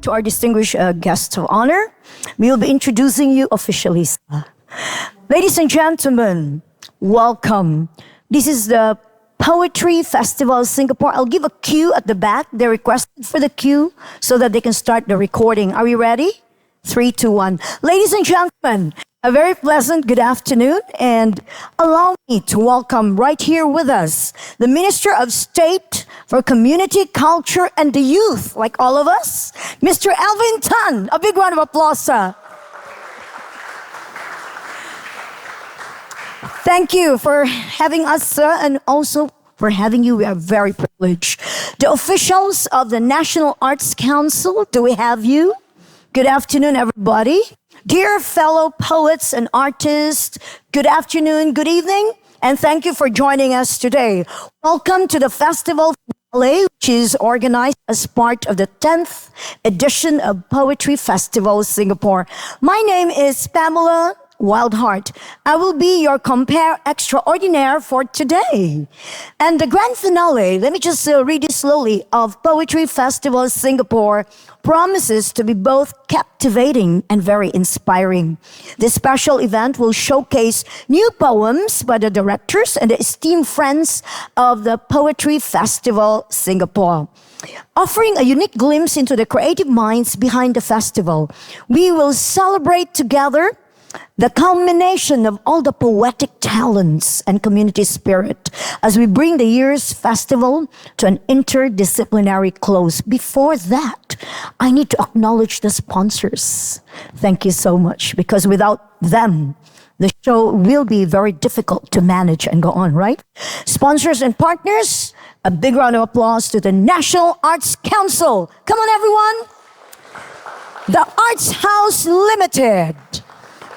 to our distinguished guests of honor. We will be introducing you officially. Ladies and gentlemen, welcome. This is the Poetry Festival Singapore. I'll give a cue at the back. They requested for the cue so that they can start the recording. Are we ready? 3, 2, 1. Ladies and gentlemen, a very pleasant good afternoon, and allow me to welcome right here with us the Minister of State for Community, Culture, and the Youth, like all of us, Mr. Alvin Tan. A big round of applause, sir. Thank you for having us, sir, and also for having you. We are very privileged. The officials of the National Arts Council, do we have you? Good afternoon, everybody. Dear fellow poets and artists, good afternoon, good evening, and thank you for joining us today. Welcome to the festival finale, which is organized as part of the 10th edition of Poetry Festival Singapore. My name is Pamela Wildheart. I will be your compere extraordinaire for today. And the grand finale, let me just read it slowly, of Poetry Festival Singapore promises to be both captivating and very inspiring. This special event will showcase new poems by the directors and the esteemed friends of the Poetry Festival Singapore. Offering a unique glimpse into the creative minds behind the festival, we will celebrate together the culmination of all the poetic talents and community spirit as we bring the year's festival to an interdisciplinary close. Before that, I need to acknowledge the sponsors. Thank you so much, because without them, the show will be very difficult to manage and go on, right? Sponsors and partners, a big round of applause to the National Arts Council. Come on, everyone. The Arts House Limited,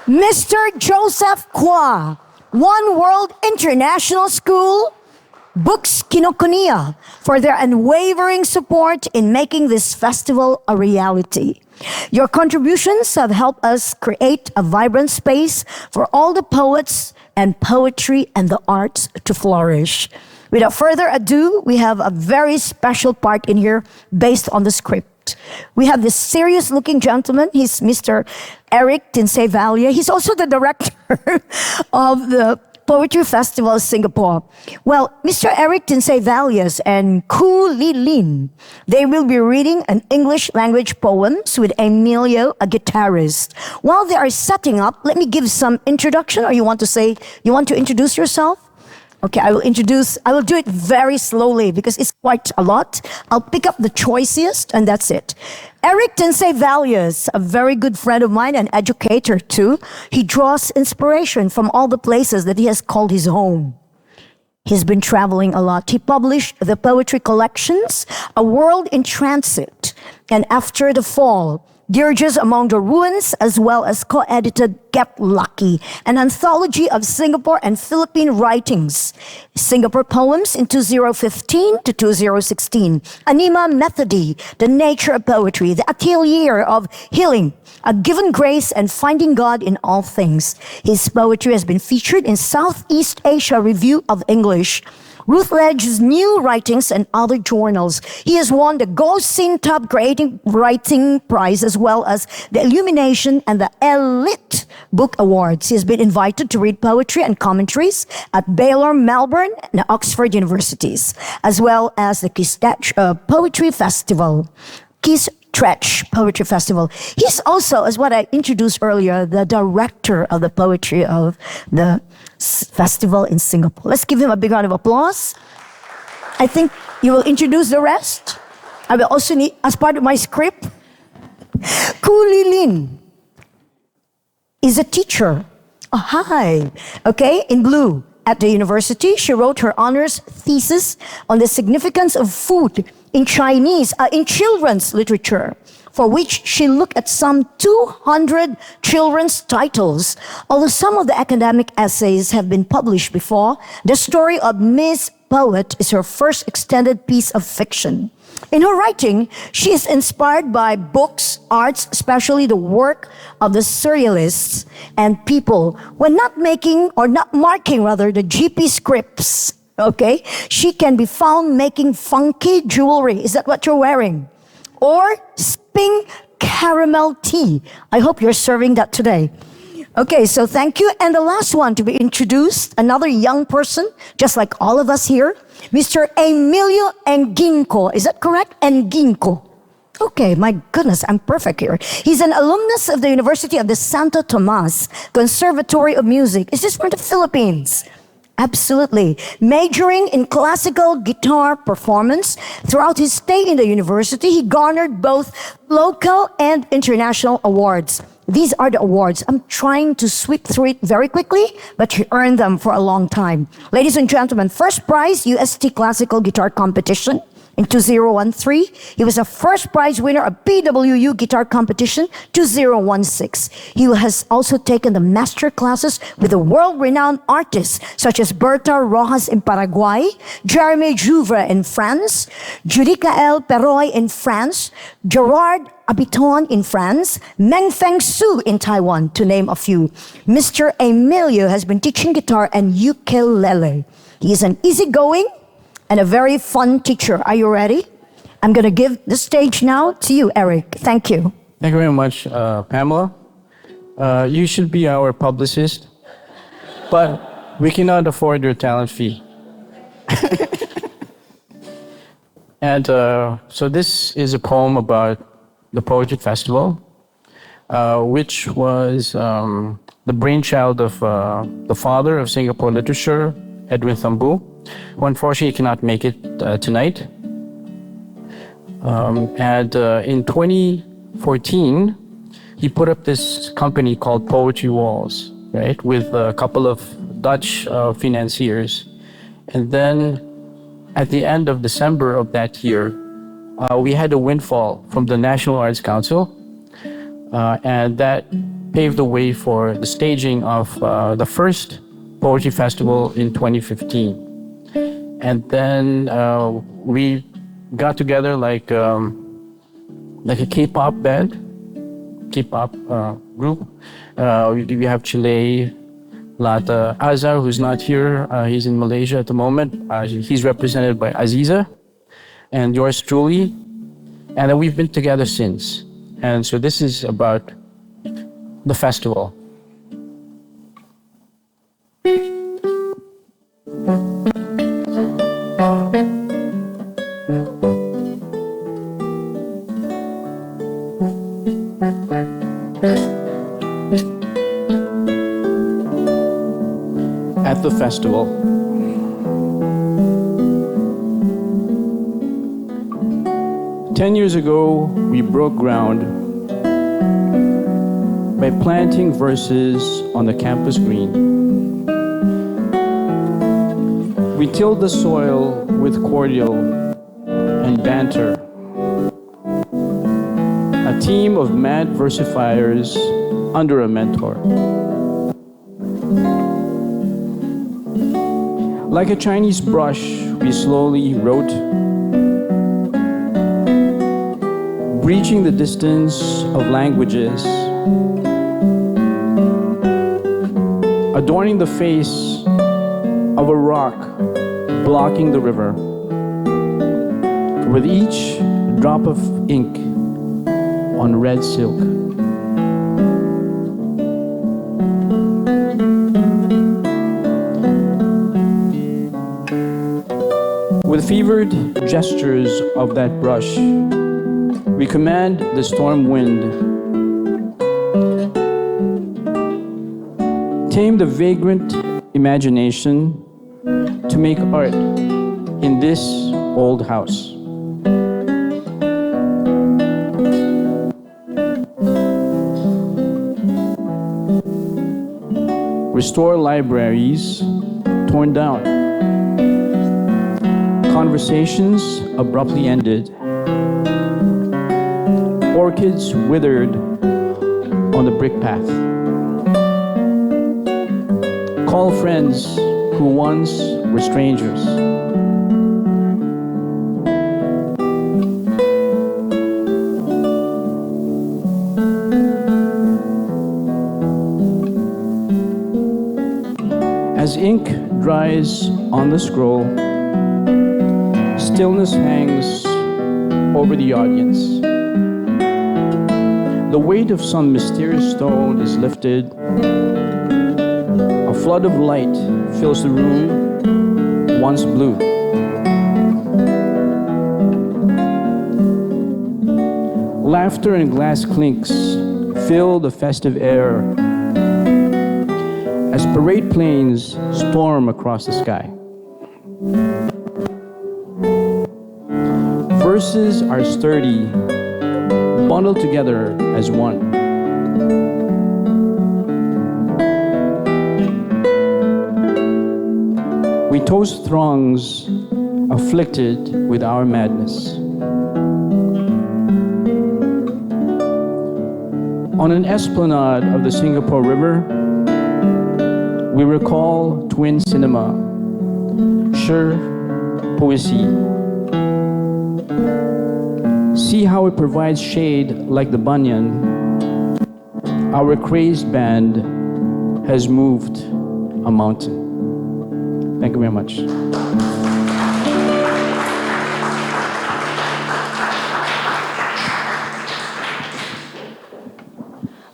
Mr. Joseph Kwa, One World International School, Books Kinokuniya, for their unwavering support in making this festival a reality. Your contributions have helped us create a vibrant space for all the poets and poetry and the arts to flourish. Without further ado, we have a very special part in here based on the script. We have this serious-looking gentleman. He's Mr. Eric Tinsay-Valia. He's also the director of the Poetry Festival Singapore. Well, Mr. Eric Tinsay-Valias and Ku Li Lin, they will be reading an English language poems with Emilio, a guitarist. While they are setting up, let me give some introduction, or you want to introduce yourself? Okay, I will do it very slowly because it's quite a lot. I'll pick up the choicest and that's it. Eric Tinsay-Valias, a very good friend of mine, an educator too. He draws inspiration from all the places that he has called his home. He's been traveling a lot. He published the poetry collections, A World in Transit, and After the Fall, Dirges Among the Ruins, as well as co-edited Get Lucky, an anthology of Singapore and Philippine writings. Singapore Poems in 2015 to 2016. Anima Methody, The Nature of Poetry, The Atelier of Healing, A Given Grace and Finding God in All Things. His poetry has been featured in Southeast Asia Review of English, Routledge's New Writings, and other journals. He has won the Gold Scene Top Creative Writing Prize, as well as the Illumination and the Elite Book Awards. He has been invited to read poetry and commentaries at Baylor, Melbourne, and Oxford Universities, as well as the Kistretch Poetry Festival. Kistretch Poetry Festival. He's also, as what I introduced earlier, the director of the poetry of the festival in Singapore. Let's give him a big round of applause. I think you will introduce the rest. I will also need, as part of my script, Ku Li Lin is a teacher. Oh, hi. Okay, in blue. At the university, she wrote her honors thesis on the significance of food in children's literature, for which she looked at some 200 children's titles. Although some of the academic essays have been published before, the story of Miss Poet is her first extended piece of fiction. In her writing, she is inspired by books, arts, especially the work of the surrealists and people. When not marking the GP scripts, okay, she can be found making funky jewelry. Is that what you're wearing? Or sipping caramel tea. I hope you're serving that today. Okay, so thank you. And the last one to be introduced, another young person, just like all of us here, Mr. Emilio Enginco. Is that correct? Enginco. Okay, my goodness, I'm perfect here. He's an alumnus of the University of the Santo Tomas Conservatory of Music. Is this from the Philippines? Absolutely. Majoring in classical guitar performance. Throughout his stay in the university, he garnered both local and international awards. These are the awards. I'm trying to sweep through it very quickly, but he earned them for a long time. Ladies and gentlemen, first prize, UST Classical Guitar Competition. In 2013, he was a first prize winner of PWU Guitar Competition 2016. He has also taken the master classes with the world-renowned artists such as Berta Rojas in Paraguay, Jeremy Jouvre in France, Judicael Peroy in France, Gerard Abiton in France, Mengfeng Su in Taiwan, to name a few. Mr. Emilio has been teaching guitar and ukulele. He is an easygoing and a very fun teacher. Are you ready? I'm going to give the stage now to you, Eric. Thank you. Thank you very much, Pamela. You should be our publicist, but we cannot afford your talent fee. And so this is a poem about the Poetry Festival, which was the brainchild of the father of Singapore literature, Edwin Thumboo, who unfortunately cannot make it tonight. And in 2014, he put up this company called Poetry Walls, right, with a couple of Dutch financiers. And then at the end of December of that year, we had a windfall from the National Arts Council, and that paved the way for the staging of the first Poetry Festival in 2015. And then we got together like a K-pop band, K-pop group. We have Shelley, Lata, Azar, who's not here. He's in Malaysia at the moment. He's represented by Aziza and yours truly. And then we've been together since. And so this is about the festival. At the festival. Ten years ago, we broke ground by planting verses on the campus green. We tilled the soil with cordial and banter. A team of mad versifiers under a mentor. Like a Chinese brush, we slowly wrote, breaching the distance of languages, adorning the face of a rock blocking the river, with each drop of ink on red silk. With fevered gestures of that brush, we command the storm wind, tame the vagrant imagination to make art in this old house. Restore libraries torn down. Conversations abruptly ended. Orchids withered on the brick path. Call friends who once were strangers. As ink dries on the scroll, stillness hangs over the audience. The weight of some mysterious stone is lifted. A flood of light fills the room, once blue. Laughter and glass clinks fill the festive air as parade planes storm across the sky. Verses are sturdy, bundled together as one. We toast throngs afflicted with our madness. On an esplanade of the Singapore River, we recall twin cinema, sure poesy. See how it provides shade like the banyan. Our crazed band has moved a mountain. Thank you very much.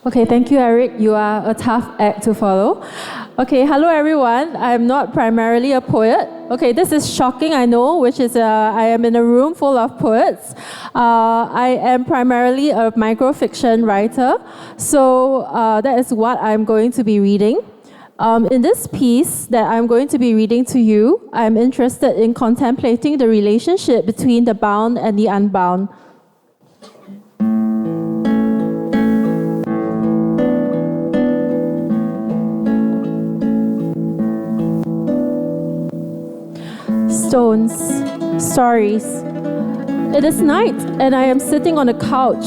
Okay, thank you, Eric. You are a tough act to follow. Okay, hello everyone. I'm not primarily a poet. Okay, this is shocking, I know, which is I am in a room full of poets. I am primarily a microfiction writer, so that is what I'm going to be reading. In this piece that I'm going to be reading to you, I'm interested in contemplating the relationship between the bound and the unbound. Stones, stories. It is night and I am sitting on a couch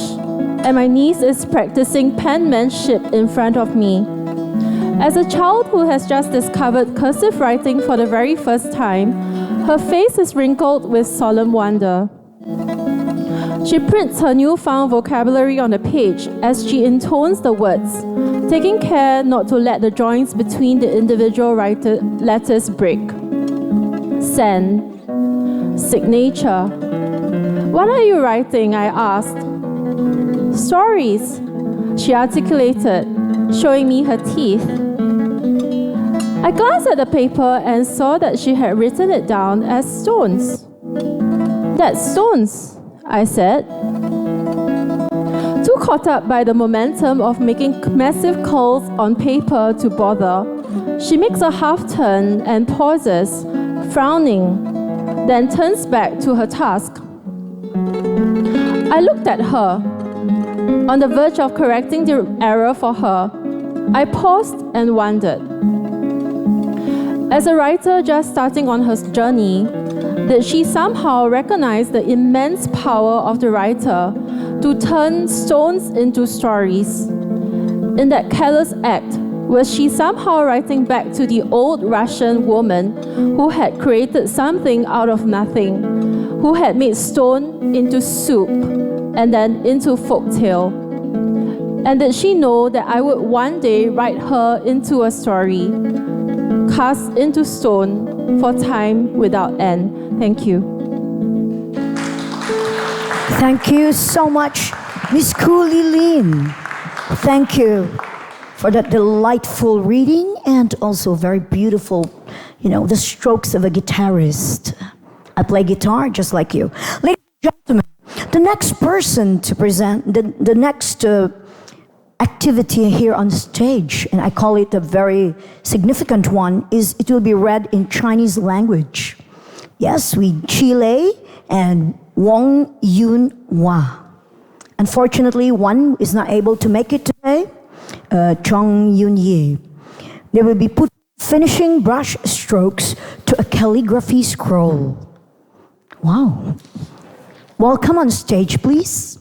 and my niece is practicing penmanship in front of me. As a child who has just discovered cursive writing for the very first time, her face is wrinkled with solemn wonder. She prints her newfound vocabulary on the page as she intones the words, taking care not to let the joints between the individual letters break. Send. Signature. What are you writing? I asked. Stories, she articulated, showing me her teeth. I glanced at the paper and saw that she had written it down as stones. That's stones, I said. Too caught up by the momentum of making massive curls on paper to bother, she makes a half turn and pauses, frowning, then turns back to her task. I looked at her, on the verge of correcting the error for her. I paused and wondered. As a writer just starting on her journey, did she somehow recognize the immense power of the writer to turn stones into stories? In that careless act, was she somehow writing back to the old Russian woman who had created something out of nothing, who had made stone into soup and then into folktale? And did she know that I would one day write her into a story, cast into stone for time without end? Thank you. Thank you so much, Miss Cooley Lin. Thank you for that delightful reading and also very beautiful, the strokes of a guitarist. I play guitar just like you. Ladies and gentlemen, the next person to present, the next activity here on stage, and I call it a very significant one, is it will be read in Chinese language. Yes, Chile and Wong Yun Hua. Unfortunately, one is not able to make it today, Chong Yun Yi. They will be put finishing brush strokes to a calligraphy scroll. Wow. Welcome on stage, please.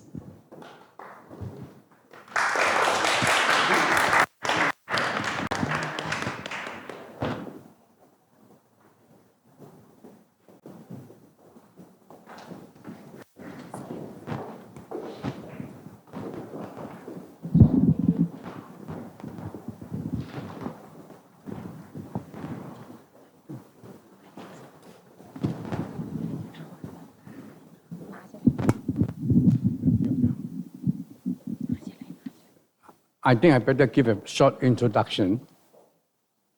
I think I better give a short introduction.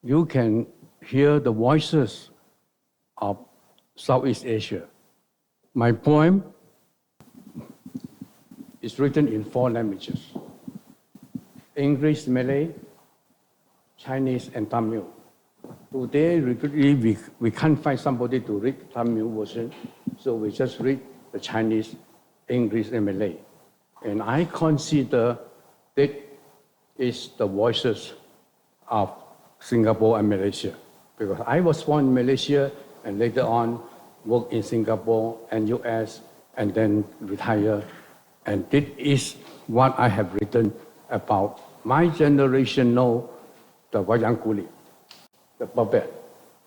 You can hear the voices of Southeast Asia. My poem is written in 4 languages: English, Malay, Chinese, and Tamil. Today, we can't find somebody to read Tamil version, so we just read the Chinese, English, and Malay. And I consider that is the voices of Singapore and Malaysia, because I was born in Malaysia and later on worked in Singapore and US and then retired. And this is what I have written about. My generation know the wayang kulit, the puppet.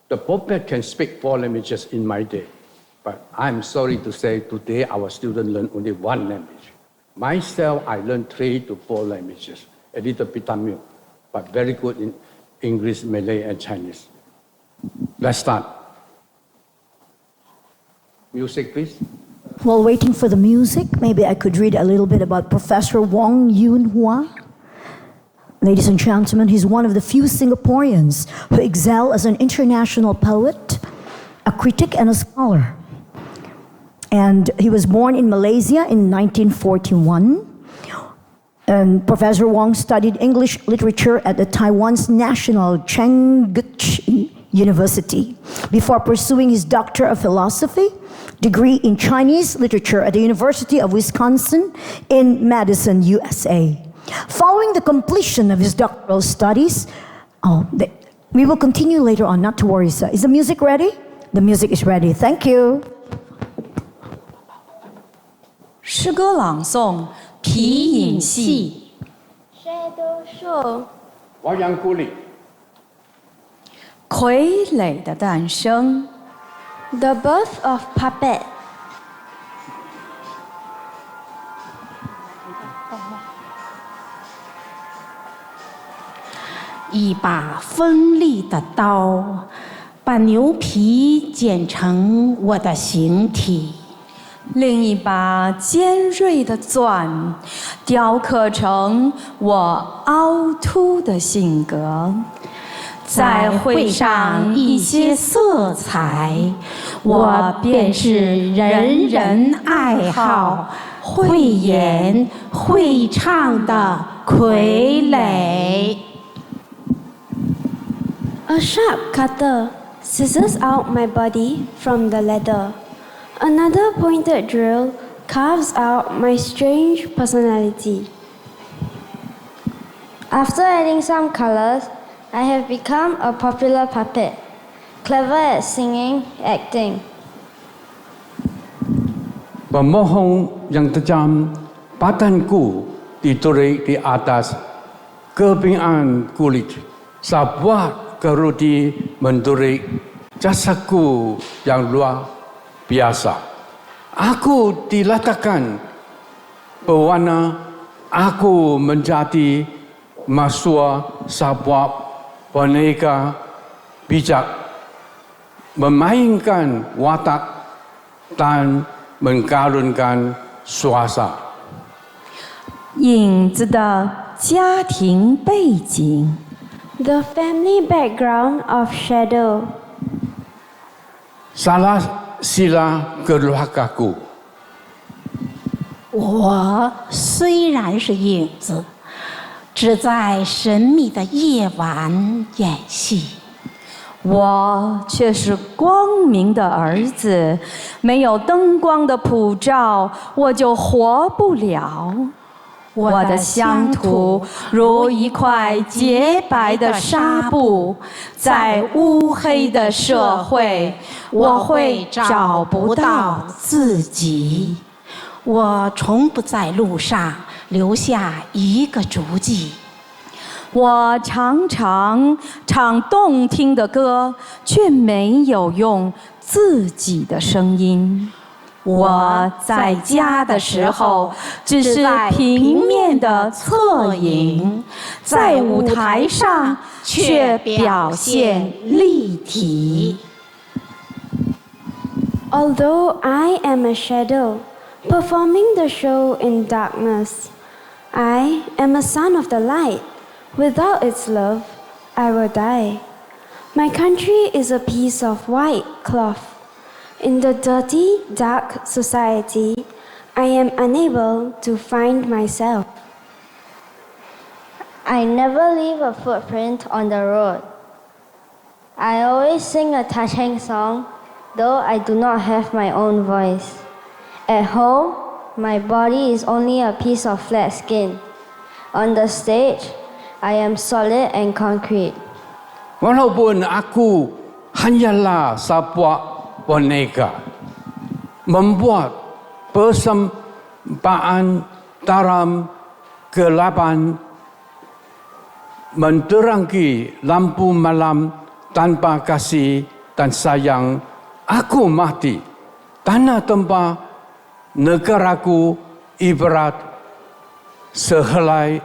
The puppet can speak 4 languages in my day, but I'm sorry to say today our students learn only 1 language. Myself, I learned 3 to 4 languages, a little bit Tamil, but very good in English, Malay, and Chinese. Let's start. Music, please. While waiting for the music, maybe I could read a little bit about Professor Wong Yoon Hwa. Ladies and gentlemen, he's one of the few Singaporeans who excel as an international poet, a critic, and a scholar. And he was born in Malaysia in 1941. And Professor Wong studied English literature at the Taiwan's National Cheng University before pursuing his Doctor of Philosophy degree in Chinese literature at the University of Wisconsin in Madison, USA. Following the completion of his doctoral studies, we will continue later on, not to worry, sir. Is the music ready? The music is ready. Thank you. 诗歌朗诵皮影戏 Shadow Show wayang kulit 傀儡的诞生 The Birth of Puppet 一把锋利的刀，把牛皮剪成我的形体。另一把尖锐的钻，雕刻成我凹凸的性格。再绘上一些色彩，我便是人人爱好、会演会唱的傀儡。A sharp cutter scissors out my body from the leather. Another pointed drill carves out my strange personality. After adding some colors, I have become a popular puppet, clever at singing, acting. Pemohon yang tajam, badanku diturik di atas kepingan kulit. Sebuah kerudi menturik jasaku yang luar biasa. Aku diletakkan berwarna, aku menjadi masuk sebuah boneka bijak, memainkan watak dan menggalunkan suasa. 影子的家庭背景 The family background of Shadow. Salah sila keluargaku. 我虽然是影子，只在神秘的夜晚演戏。我却是光明的儿子，没有灯光的普照，我就活不了。我的乡土如一块洁白的纱布，在乌黑的社会，我会找不到自己。我从不在路上留下一个足迹。我常常唱动听的歌，却没有用自己的声音。我在家的时候，只是平面的侧影，在舞台上却表现立体。Although I am a shadow, performing the show in darkness, I am a son of the light. Without its love, I will die. My country is a piece of white cloth. In the dirty, dark society, I am unable to find myself. I never leave a footprint on the road. I always sing a touching song, though I do not have my own voice. At home, my body is only a piece of flat skin. On the stage, I am solid and concrete. Walaupun aku hanyalah sebuah boneka, membuat persembahan dalam kegelapan, menerangi lampu malam tanpa kasih dan sayang, aku mati. Tanah tempat negaraku ibarat sehelai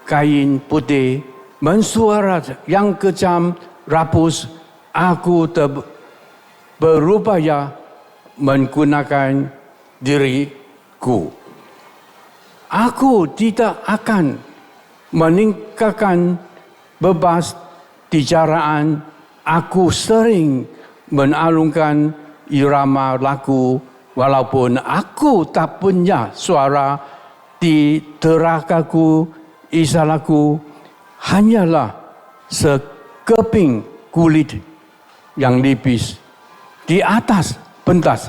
kain putih, mensuarat yang kejam rapus. Aku berupaya menggunakan diriku. Aku tidak akan meningkatkan bebas tijaraan. Aku sering menalungkan irama lagu, walaupun aku tak punya suara. Di terakaku, isalaku hanyalah sekeping kulit yang nipis. Di atas pentas,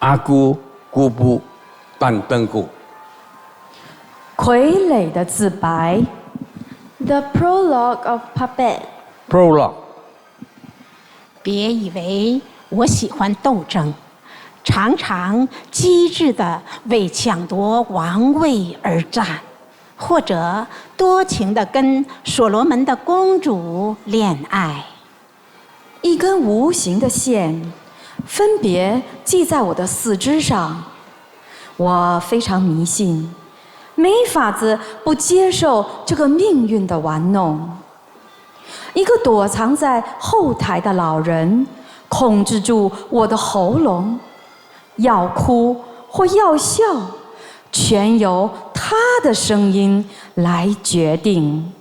aku kubu dan tengku. 傀儡的自白。 The prologue of puppet. Prologue. 别以为我喜欢斗争，常常机智地为抢夺王位而战，或者多情地跟所罗门的公主恋爱。一根无形的线，分别系在我的四肢上。我非常迷信，没法子不接受这个命运的玩弄。一个躲藏在后台的老人，控制住我的喉咙，要哭或要笑，全由他的声音来决定。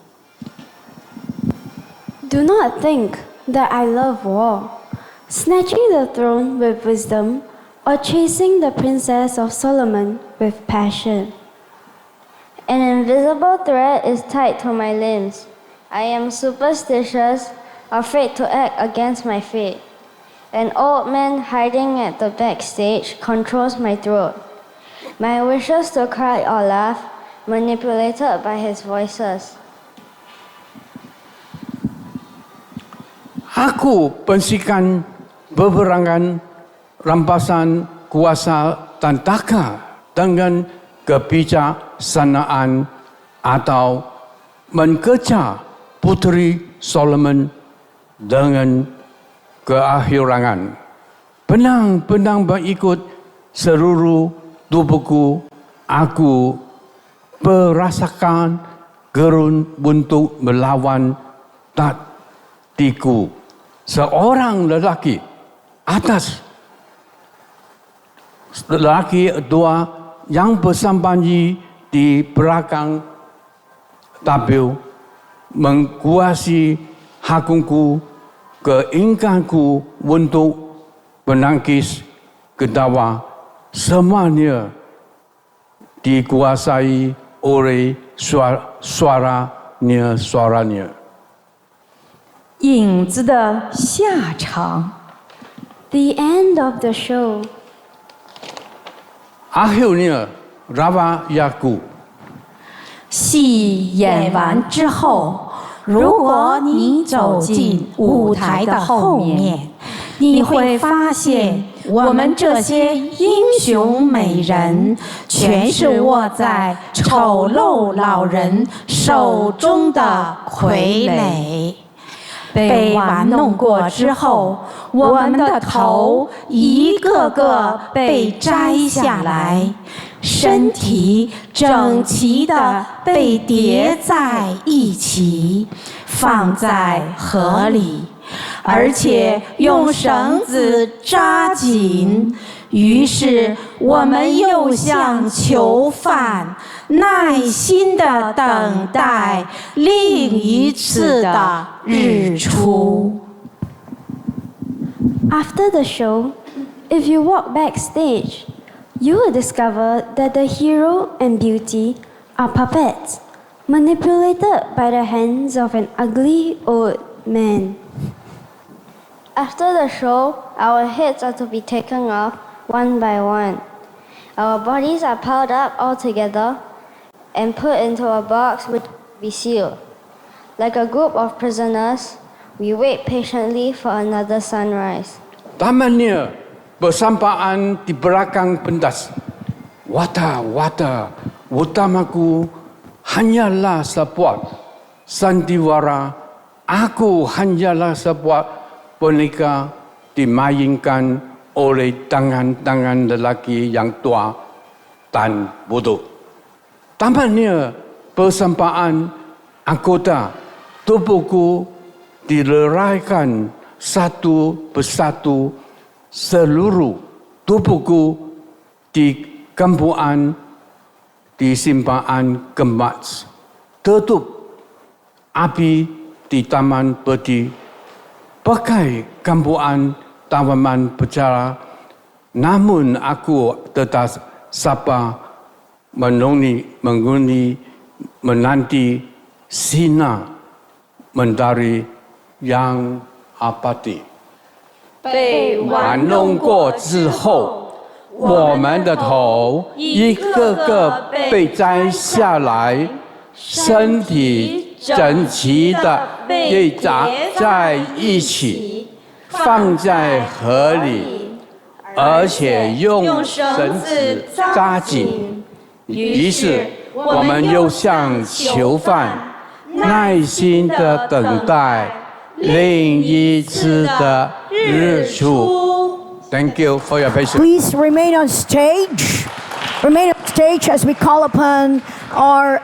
Do not think that I love war, snatching the throne with wisdom, or chasing the princess of Solomon with passion. An invisible thread is tied to my limbs. I am superstitious, afraid to act against my fate. An old man hiding at the backstage controls my throat. My wishes to cry or laugh, manipulated by his voices. Aku pensikan beberangan rampasan kuasa dan taka dengan kebijaksanaan atau mengejar putri Solomon dengan keakhirangan. Benang-benang mengikut seluruh tubuhku. Aku merasakan gerun untuk melawan takdirku. Seorang lelaki atas lelaki dua yang bersembunyi di belakang tabel menguasai hakku, keinginanku untuk menangkis ketawa, semuanya dikuasai oleh suaranya. 影子的下场。 The end of the show. Akhirnya rawayaku. 戏演完之后，如果你走进舞台的后面，你会发现我们这些英雄美人，全是握在丑陋老人手中的傀儡。被玩弄过之后，我们的头一个个被摘下来，身体整齐地被叠在一起，放在河里，而且用绳子扎紧，于是我们又像囚犯，耐心地等待另一次的日出。 After the show, if you walk backstage, you will discover that the hero and beauty are puppets, manipulated by the hands of an ugly old man. After the show, our heads are to be taken off one by one. Our bodies are piled up all together and put into a box which will be sealed. Like a group of prisoners, we wait patiently for another sunrise. Tamannya bersampaan di belakang pentas. Watak utamaku hanyalah sebuah sandiwara. Aku hanyalah sebuah boneka dimainkan oleh tangan-tangan lelaki yang tua dan bodoh. Tamannya bersampaan anggota tubuhku dileraikan satu persatu, seluruh tubuhku disimpan kemas, tutup api di taman peti, pakai kampuan taman bicara, namun aku tetap sabar menanti sinar mentari yang abadi. 被玩弄过之后，我们的头一个个被摘下来，身体整齐的被扎在一起，放在河里，而且用绳子扎紧。于是，我们又像囚犯，耐心地等待另一次的日出。Thank you for your patience. Please remain on stage. Remain on stage as we call upon our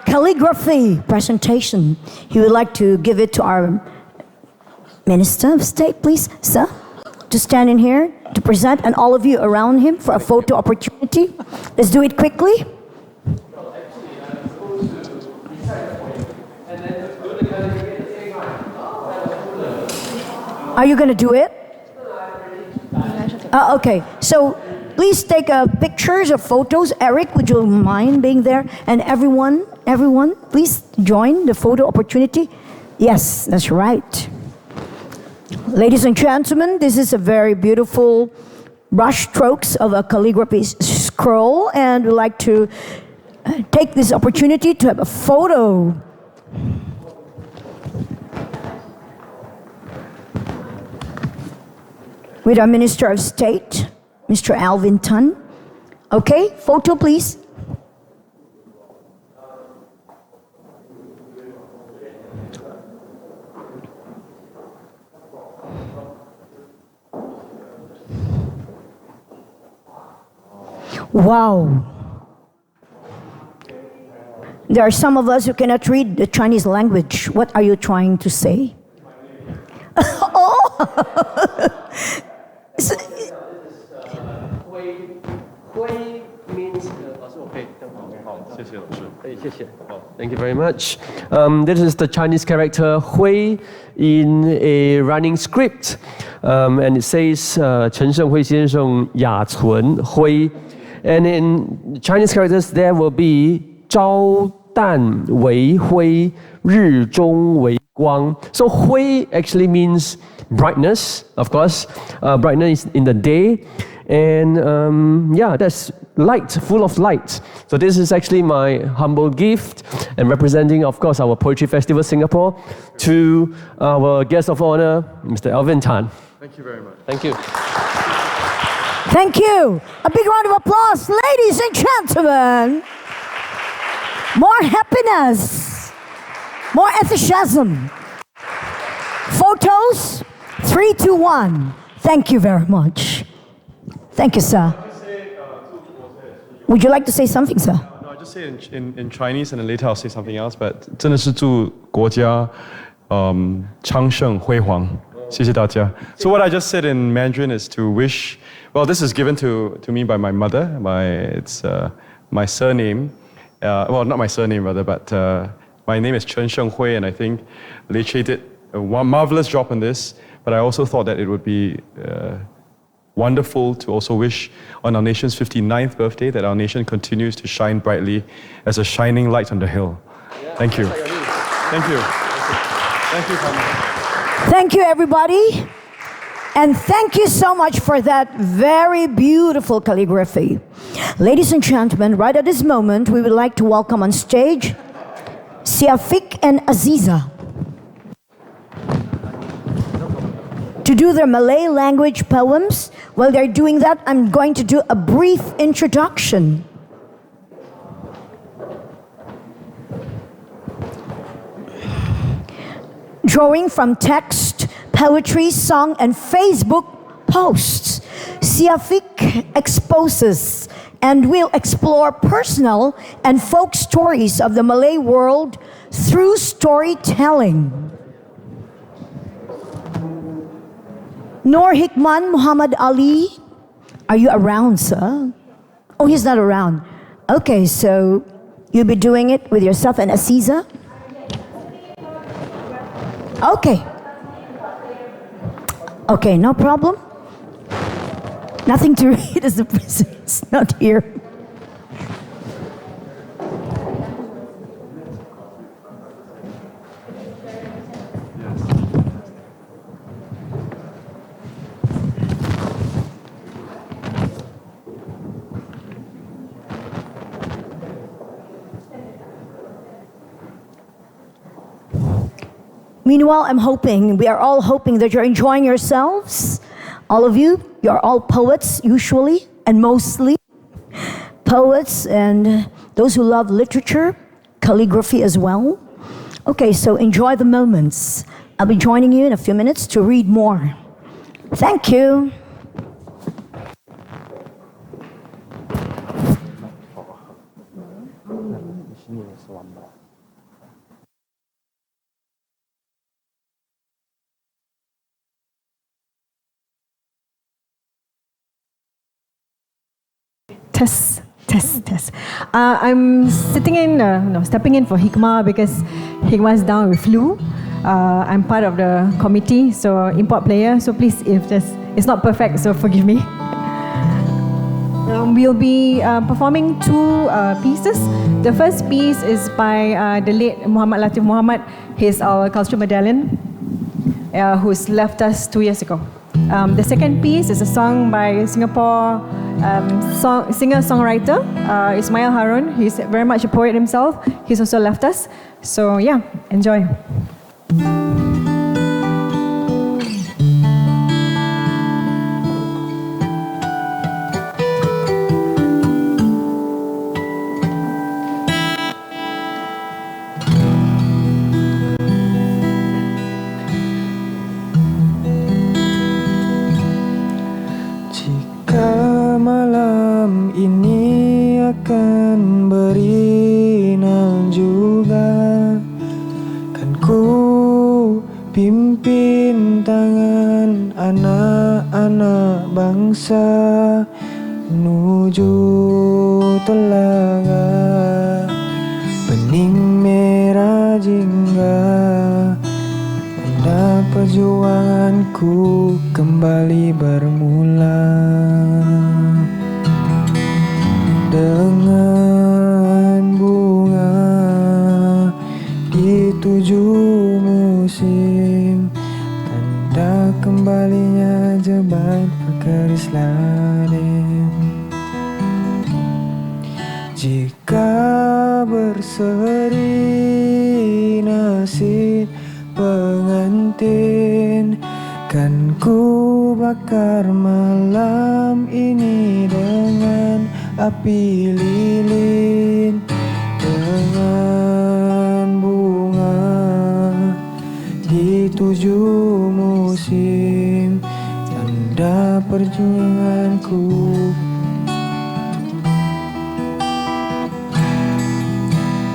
calligraphy presentation. He would like to give it to our Minister of State, please, sir, to stand in here to present, and all of you around him for a photo opportunity. Let's do it quickly. Are you going to do it? Okay, so please take pictures or photos. Eric, would you mind being there? And everyone, please join the photo opportunity. Yes, that's right. Ladies and gentlemen, this is a very beautiful brush strokes of a calligraphy scroll, and we'd like to take this opportunity to have a photo. With our Minister of State, Mr. Alvin Tan. Okay, photo please. Wow. There are some of us who cannot read the Chinese language. What are you trying to say? Oh! Thank you very much. This is the Chinese character Hui in a running script, and it says 陈胜辉先生雅存辉, and in Chinese characters there will be 朝旦为辉, 日中为光. So Hui actually means brightness, of course, brightness in the day, and yeah, that's light, full of light. So this is actually my humble gift, and representing, of course, our Poetry Festival Singapore, to our guest of honor, Mr. Alvin Tan. Thank you very much. Thank you. Thank you. A big round of applause, ladies and gentlemen. More happiness, more enthusiasm. Photos, 3, 2, 1. Thank you very much. Thank you, sir. Would you like to say something, sir? No, I just say in Chinese, and then later I'll say something else. But 真的是祝国家昌盛辉煌。谢谢大家. So what I just said in Mandarin is to wish. Well, this is given to me by my mother. It's my surname. Well, not my surname rather, but my name is Chen Shenghui, and I think Lecce did a marvelous job on this. But I also thought that it would be wonderful to also wish on our nation's 59th birthday that our nation continues to shine brightly as a shining light on the hill. Thank you. Thank you. Thank you, Pamela. Thank you, everybody. And thank you so much for that very beautiful calligraphy. Ladies and gentlemen, right at this moment, we would like to welcome on stage Siafik and Aziza to do their Malay language poems. While they're doing that, I'm going to do a brief introduction. Drawing from text, poetry, song, and Facebook posts, Siafik exposes and will explore personal and folk stories of the Malay world through storytelling. Nur Hikman Muhammad Ali, are you around, sir? Oh, he's not around. Okay, so you'll be doing it with yourself and Aziza? Okay. Okay, no problem. Nothing to read as the president's not here. Meanwhile, we are all hoping that you're enjoying yourselves. All of you, you're all poets usually, and mostly poets, and those who love literature, calligraphy as well. Okay, so enjoy the moments. I'll be joining you in a few minutes to read more. Thank you. Test. I'm stepping in for Hikmah because Hikmah's down with flu. I'm part of the committee, so import player. So please, if it's not perfect, so forgive me. We'll be performing two pieces. The first piece is by the late Muhammad Latif Muhammad. He's our cultural medallion who's left us 2 years ago. The second piece is a song by Singapore singer-songwriter Ismail Harun. He's very much a poet himself. He's also left us. So yeah, enjoy. Malam ini akan berinang juga, kan ku pimpin tangan anak-anak bangsa menuju telaga bening merah jingga, tanda perjuanganku kembali bermula. Dengan bunga di 7 musim, tanda kembalinya jebat berkeris ladem. Jika berseri nasib pengantin, kan ku bakar malam ini dengan api lilin, dengan bunga di 7 musim, tanda perjuanganku.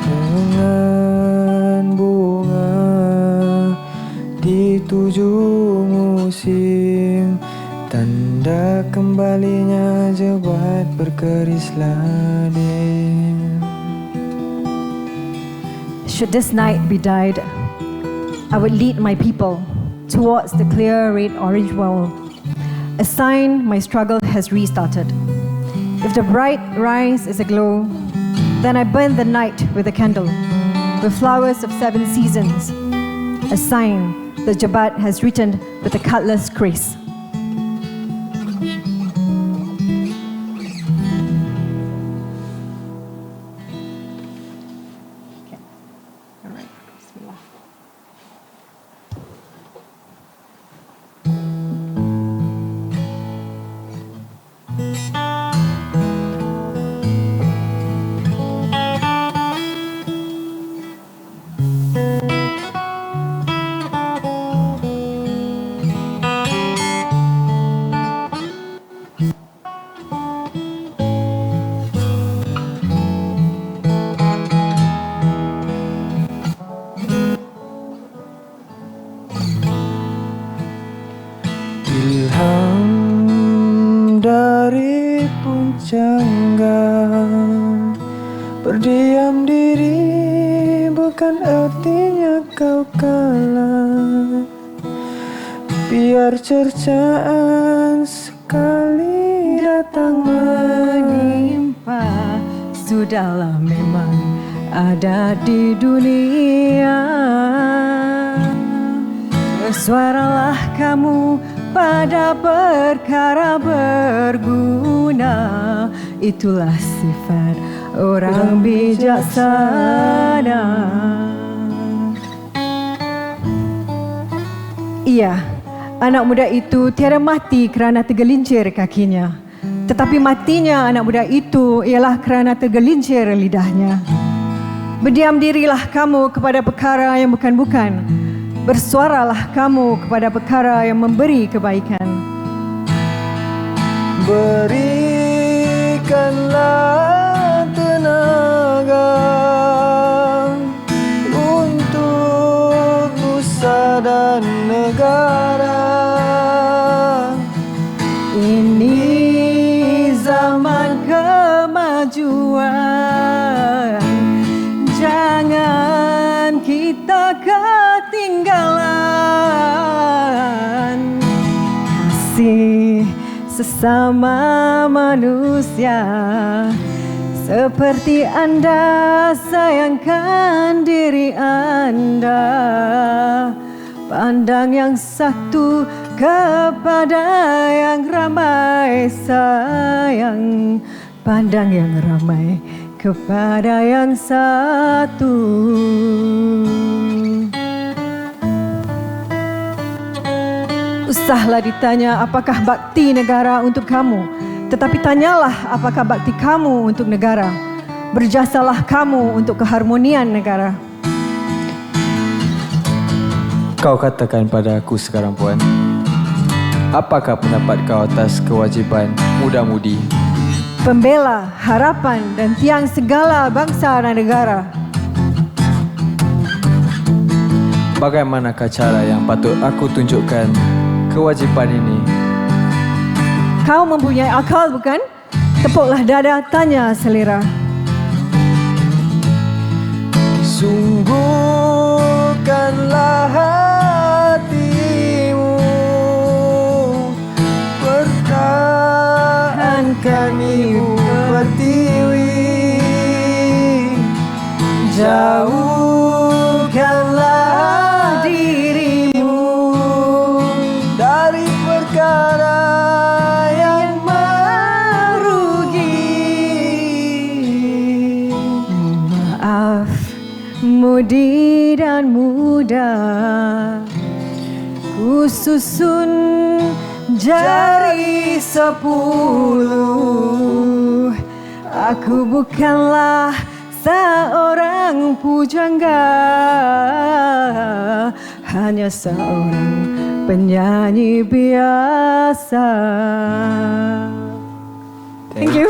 Dengan bunga di 7 musim, kalinya jebat berkerislah dia. Should this night be died, I would lead my people towards the clear red-orange world, a sign my struggle has restarted. If the bright rise is aglow, then I burn the night with a candle, with flowers of 7 seasons, a sign the Jabat has written with a cutlass grace. Ilham dari puncangga, berdiam diri bukan artinya kau kalah. Biar cercaan sekali datang menimpa, sudahlah memang ada di dunia. Bersuaralah kamu pada perkara berguna, itulah sifat orang bijaksana. Iya, anak muda itu tiada mati kerana tergelincir kakinya, tetapi matinya anak muda itu ialah kerana tergelincir lidahnya. Berdiam dirilah kamu kepada perkara yang bukan-bukan. Bersuaralah kamu kepada perkara yang memberi kebaikan. Berikanlah tenaga untuk nusa dan negara. Ini zaman kemajuan, jangan kita ketinggalan. Kasih sesama manusia seperti anda sayangkan diri anda. Pandang yang satu kepada yang ramai sayang, pandang yang ramai kepada yang satu. Usahlah ditanya apakah bakti negara untuk kamu, tetapi tanyalah apakah bakti kamu untuk negara. Berjasalah kamu untuk keharmonian negara. Kau katakan pada aku sekarang, Puan, apakah pendapat kau atas kewajipan muda-mudi, Pembela, harapan dan tiang segala bangsa dan negara? Bagaimanakah cara yang patut aku tunjukkan kewajipan ini? Kau mempunyai akal bukan? Tepuklah dada, tanya selera. Sungguhkanlah hatimu, pertahankan ibu pertiwi, jauhkanlah dirimu dari perkara yang merugi. Maaf, mudi dan muda, ku susun jari 10. Aku bukanlah seorang pujangga, hanya seorang penyanyi biasa. Thank you.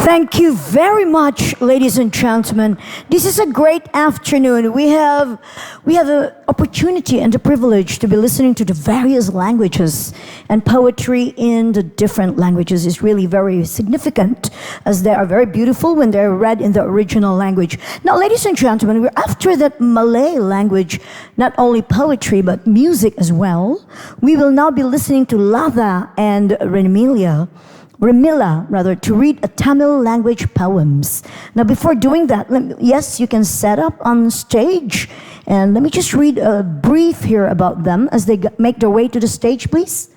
Thank you very much, ladies and gentlemen. This is a great afternoon. We have the opportunity and the privilege to be listening to the various languages, and poetry in the different languages is really very significant, as they are very beautiful when they're read in the original language. Now, ladies and gentlemen, we're after that Malay language, not only poetry but music as well. We will now be listening to Latha and Remilla, to read a Tamil language poems. Now, before doing that, yes, you can set up on stage, and let me just read a brief here about them as they make their way to the stage, please.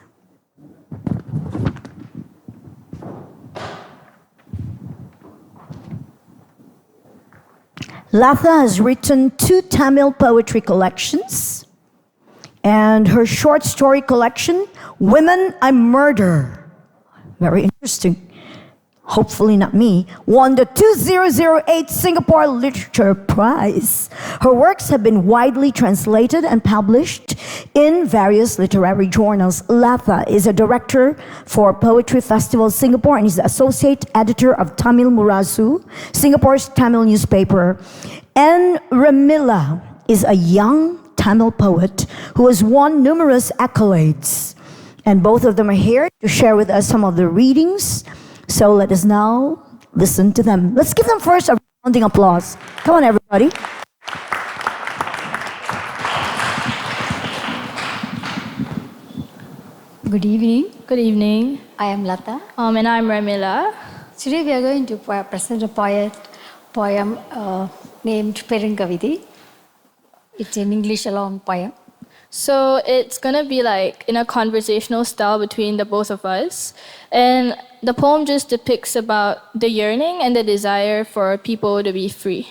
Latha has written 2 Tamil poetry collections, and her short story collection, Women I Murder, very interesting, hopefully not me, won the 2008 Singapore Literature Prize. Her works have been widely translated and published in various literary journals. Latha is a director for Poetry Festival Singapore and is the associate editor of Tamil Murasu, Singapore's Tamil newspaper. And Remilla is a young Tamil poet who has won numerous accolades. And both of them are here to share with us some of the readings. So let us now listen to them. Let's give them first a rounding applause. Come on, everybody. Good evening. Good evening. I am Latha. And I'm Remilla. Today we are going to present a poem named Perungavidi. It's an English long poem. So it's going to be like in a conversational style between the both of us. And the poem just depicts about the yearning and the desire for people to be free.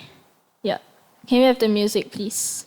Yeah. Can we have the music, please?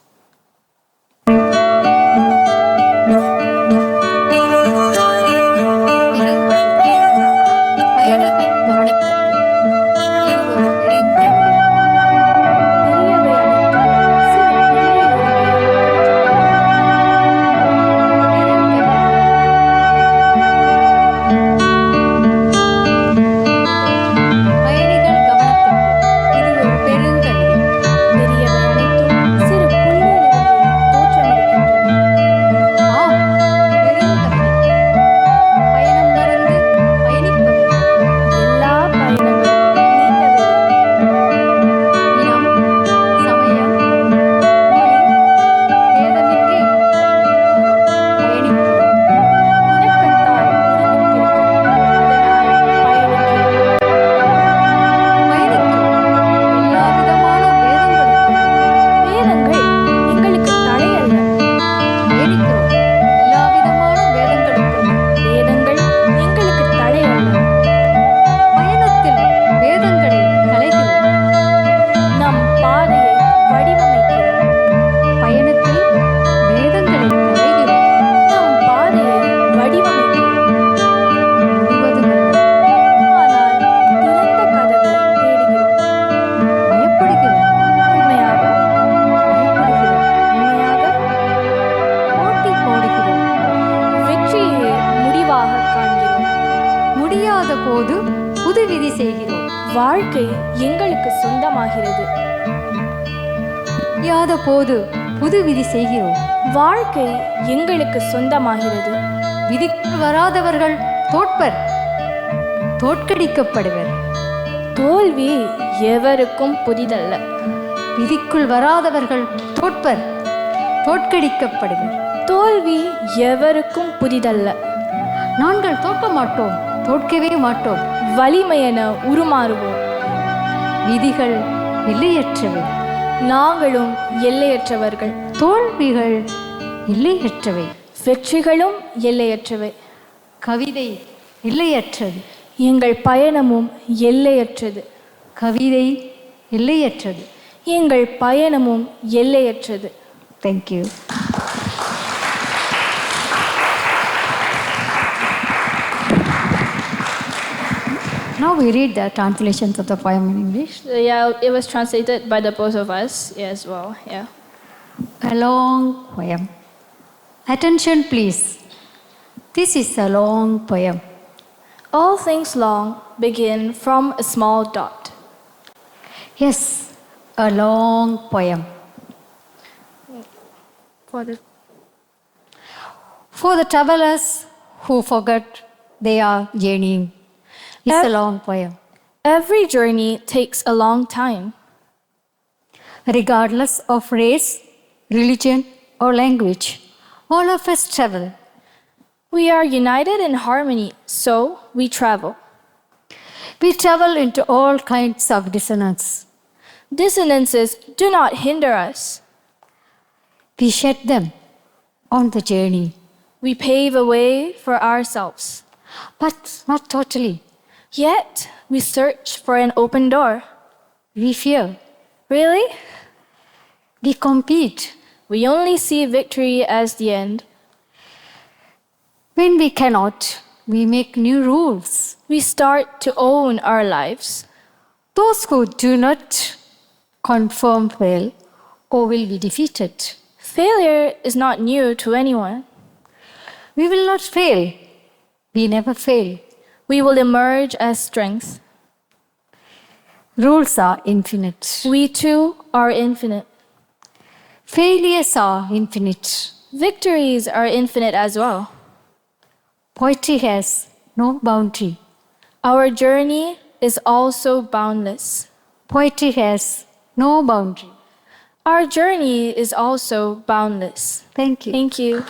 வாழ்க்கை எங்களுக்கு சொந்தமாகிறது. யாத போது புது விதி செய்கிறோம். வாழ்க்கை எங்களுக்கு சொந்தமாகிறது. விதிக்குள் வராதவர்கள் தோற்பர், தோற்கடிக்கப்படுவர். தோல்வி எவருக்கும் புதிதல்ல. விதிக்குள் வராதவர்கள் தோற்பர், தோற்கடிக்கப்படுவர். தோல்வி எவருக்கும் புதிதல்ல. நாங்கள் தோற்க மாட்டோம், தோற்கவே மாட்டோம். வலிமையென உருமாறுவோம். விதிகள் எல்லையற்றவை, நாங்களும் எல்லையற்றவர்கள். தோல்விகள் எல்லையற்றவை, வெற்றிகளும் எல்லையற்றவை. கவிதை எல்லையற்றது, எங்கள் பயணமும் எல்லையற்றது. கவிதை எல்லையற்றது, எங்கள் பயணமும் எல்லையற்றது. Thank you. Now we read the translations of the poem in English. Yeah, it was translated by the both of us as well. Yeah. A long poem. Attention, please. This is a long poem. All things long begin from a small dot. Yes, a long poem. For the travelers who forget they are journeying, it's a long poem. Every journey takes a long time. Regardless of race, religion, or language, all of us travel. We are united in harmony, so we travel. We travel into all kinds of dissonance. Dissonances do not hinder us. We shed them on the journey. We pave a way for ourselves. But not totally. Yet, we search for an open door. We fear. Really? We compete. We only see victory as the end. When we cannot, we make new rules. We start to own our lives. Those who do not conform fail or will be defeated. Failure is not new to anyone. We will not fail. We never fail. We will emerge as strength. Rules are infinite. We too are infinite. Failures are infinite. Victories are infinite as well. Poetry has no boundary. Our journey is also boundless. Poetry has no boundary. Our journey is also boundless. Thank you. Thank you.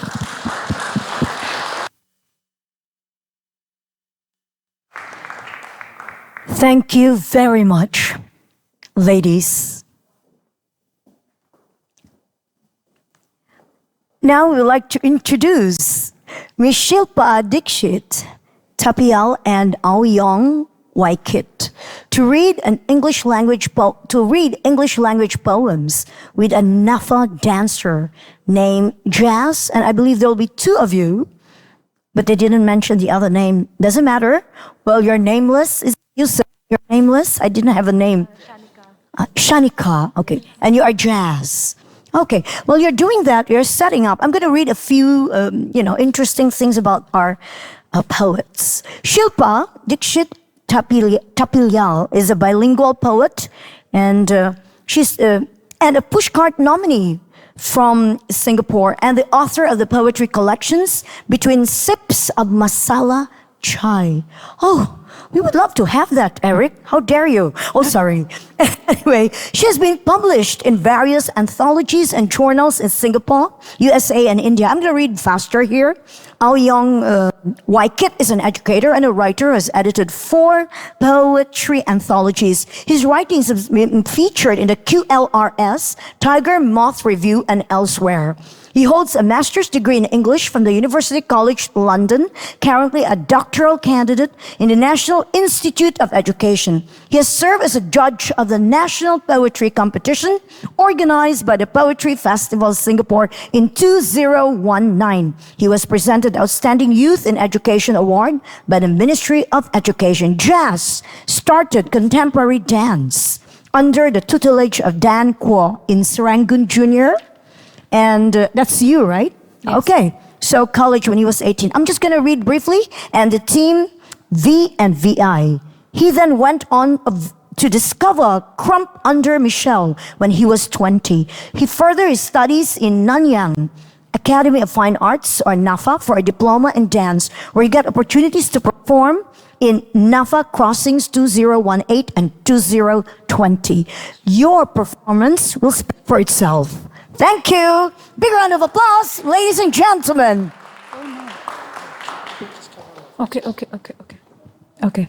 Thank you very much, ladies. Now we would like to introduce Ms. Shilpa Dikshit, Tapial and Aoyong Waikit to read English language poems with a Nafa dancer named Jazz, and I believe there will be two of you, but they didn't mention the other name. Doesn't matter. Well, you're nameless. You said you're nameless. I didn't have a name. Shanika. Okay, and you are Jazz. Okay, well, you're doing that. You're setting up. I'm going to read a few, interesting things about our poets. Shilpa Dikshit Tapial is a bilingual poet, and she's and a Pushcart nominee from Singapore, and the author of the poetry collections Between Sips of Masala Chai. Oh, we would love to have that, Eric. How dare you? Oh, sorry. Anyway, she has been published in various anthologies and journals in Singapore, USA, and India. I'm going to read faster here. Aoyong Waikit is an educator and a writer who has edited 4 poetry anthologies. His writings have been featured in the QLRS, Tiger Moth Review, and elsewhere. He holds a master's degree in English from the University College London, currently a doctoral candidate in the National Institute of Education. He has served as a judge of the National Poetry Competition organized by the Poetry Festival Singapore in 2019. He was presented Outstanding Youth in Education Award by the Ministry of Education. Jazz started contemporary dance under the tutelage of Dan Kuo in Serangoon Junior. And that's you, right? Yes. Okay. So college when he was 18. I'm just going to read briefly. And the team V and VI. He then went on to discover Crump under Michelle when he was 20. He furthered his studies in Nanyang Academy of Fine Arts, or NAFA, for a diploma in dance, where he got opportunities to perform in NAFA Crossings 2018 and 2020. Your performance will speak for itself. Thank you. Big round of applause, ladies and gentlemen. Okay.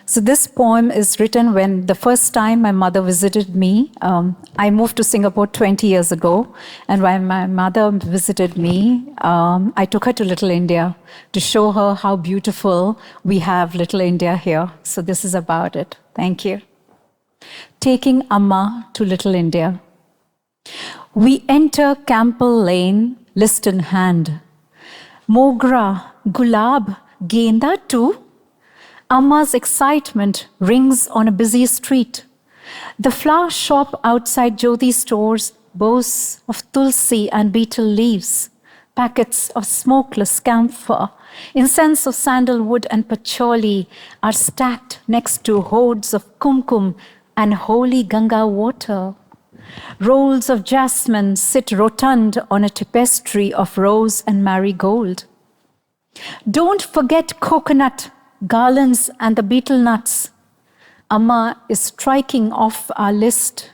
So this poem is written when the first time my mother visited me. I moved to Singapore 20 years ago, and when my mother visited me, I took her to Little India to show her how beautiful we have Little India here. So this is about it. Thank you. Taking Amma to Little India. We enter Campbell Lane, list in hand. Mogra, Gulab, Genda too? Amma's excitement rings on a busy street. The flower shop outside Jyoti stores boasts of tulsi and betel leaves. packets of smokeless camphor, incense of sandalwood and patchouli are stacked next to hoards of kumkum and holy Ganga water. Rolls of jasmine sit rotund on a tapestry of rose and marigold. Don't forget coconut, garlands, and the betel nuts. Amma is striking off our list.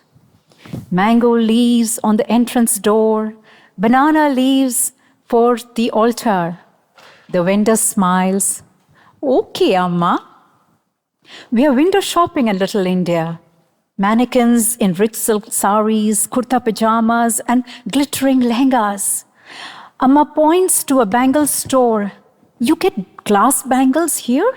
Mango leaves on the entrance door, banana leaves for the altar. The vendor smiles. Okay, Amma. We are window shopping in Little India. Mannequins in rich silk saris, kurta pajamas, and glittering lehengas. Amma points to a bangle store. You get glass bangles here?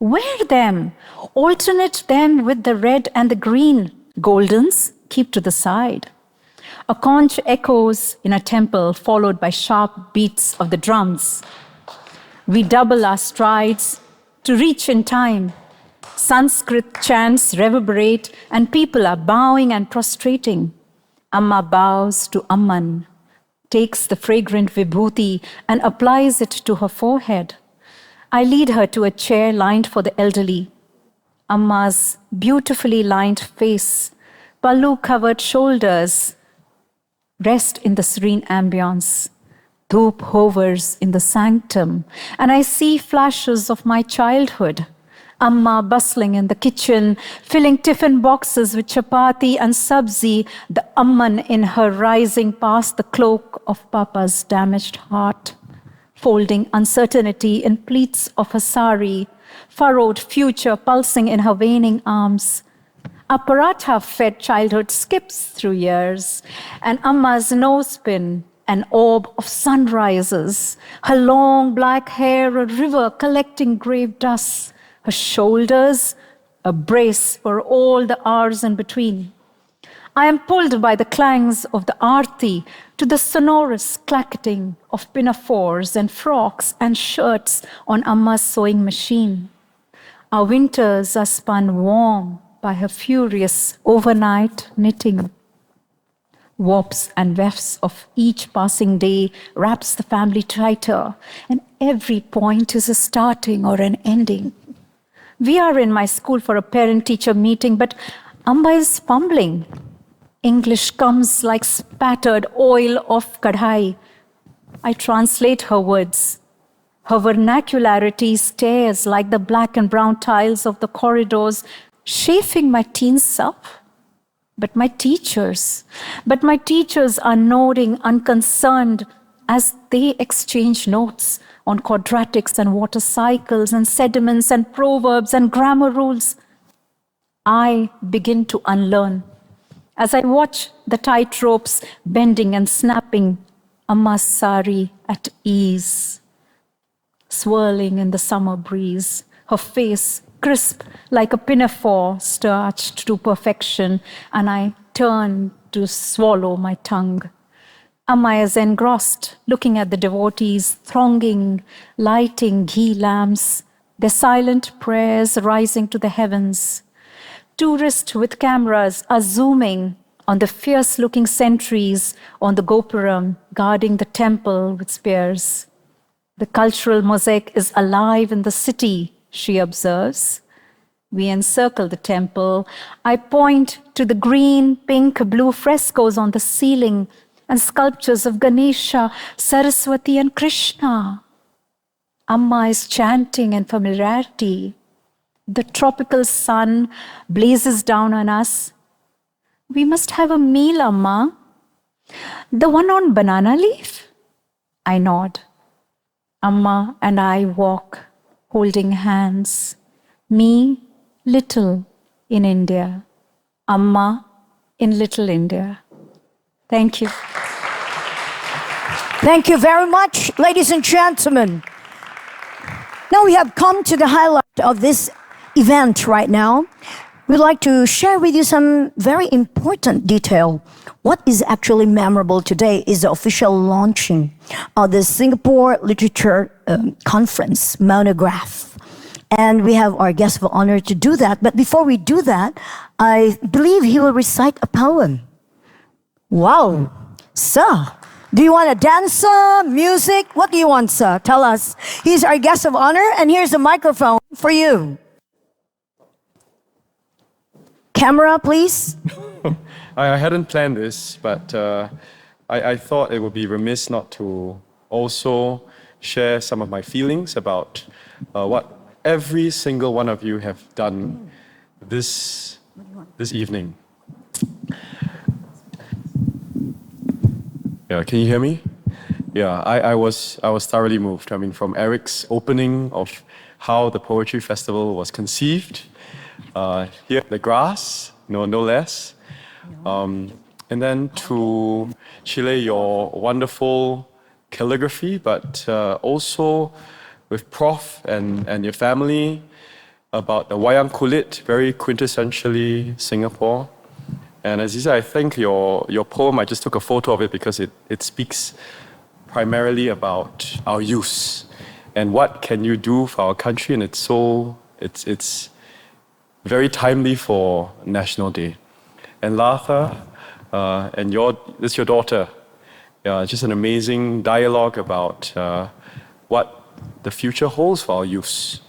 Wear them. Alternate them with the red and the green. Goldens, keep to the side. A conch echoes in a temple, followed by sharp beats of the drums. We double our strides to reach in time. Sanskrit chants reverberate, and people are bowing and prostrating. Amma bows to Amman, takes the fragrant vibhuti and applies it to her forehead. I lead her to a chair lined for the elderly. Amma's beautifully lined face, pallu-covered shoulders rest in the serene ambience. Dhoop hovers in the sanctum, and I see flashes of my childhood. Amma bustling in the kitchen, filling tiffin boxes with chapati and sabzi, the Amman in her rising past the cloak of Papa's damaged heart, folding uncertainty in pleats of her sari, furrowed future pulsing in her waning arms. A paratha-fed childhood skips through years, and Amma's nosepin, an orb of sunrises, her long black hair a river collecting grave dust, her shoulders a brace for all the hours in between. I am pulled by the clangs of the arti to the sonorous clacketing of pinafores and frocks and shirts on Amma's sewing machine. Our winters are spun warm by her furious overnight knitting. Warps and wefts of each passing day wraps the family tighter, and every point is a starting or an ending. We are in my school for a parent-teacher meeting, but Amba is fumbling. English comes like spattered oil off kadhai. I translate her words. Her vernacularity stares like the black and brown tiles of the corridors, chafing my teen self. But my teachers are nodding unconcerned as they exchange notes on quadratics and water cycles and sediments and proverbs and grammar rules. I begin to unlearn as I watch the tight ropes bending and snapping, Amma's sari at ease, swirling in the summer breeze, her face crisp like a pinafore starched to perfection, and I turn to swallow my tongue. Amma is engrossed, looking at the devotees thronging, lighting ghee lamps, their silent prayers rising to the heavens. Tourists with cameras are zooming on the fierce-looking sentries on the gopuram, guarding the temple with spears. The cultural mosaic is alive in the city, she observes. We encircle the temple. I point to the green, pink, blue frescoes on the ceiling and sculptures of Ganesha, Saraswati, and Krishna. Amma is chanting in familiarity. The tropical sun blazes down on us. We must have a meal, Amma. The one on banana leaf? I nod. Amma and I walk, holding hands. Me, little in India. Amma in Little India. Thank you. Thank you very much, ladies and gentlemen. Now we have come to the highlight of this event right now. We'd like to share with you some very important detail. What is actually memorable today is the official launching of the Singapore Literature Conference monograph. And we have our guest of honor to do that. But before we do that, I believe he will recite a poem. Wow. So, Do you want a dancer, music? What do you want, sir? Tell us. He's our guest of honor, and here's the microphone for you. Camera, please. I hadn't planned this, but I thought it would be remiss not to also share some of my feelings about what every single one of you have done this evening. Yeah, can you hear me? Yeah, I was thoroughly moved. I mean, from Eric's opening of how the Poetry Festival was conceived, here the grass, no less, and then to Shelley, your wonderful calligraphy, but also with Prof and your family about the wayang kulit, very quintessentially Singapore. And Aziza, I think your poem, I just took a photo of it because it speaks primarily about our youth and what can you do for our country, and it's very timely for National Day. And Latha, and this is your daughter, just an amazing dialogue about what the future holds for our youth.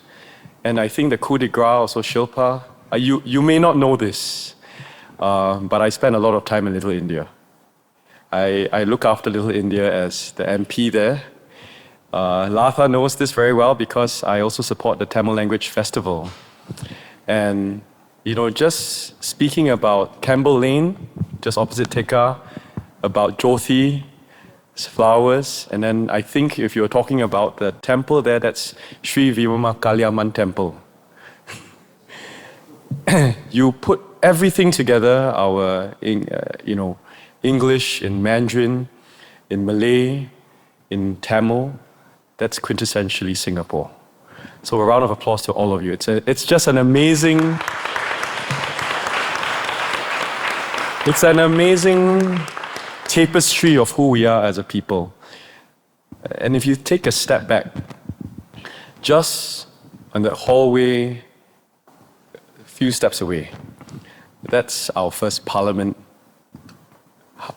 And I think the coup de grace also, Shilpa, you may not know this, but I spend a lot of time in Little India. I look after Little India as the MP there. Latha knows this very well because I also support the Tamil Language Festival. And, just speaking about Campbell Lane, just opposite Tekka, about Jyothi, flowers, and then I think if you're talking about the temple there, that's Sri Vimama Kalyaman Temple. You put everything together, our English, in Mandarin, in Malay, in Tamil, that's quintessentially Singapore. So a round of applause to all of you. It's just an amazing tapestry of who we are as a people. And if you take a step back, just on the hallway, a few steps away, that's our first Parliament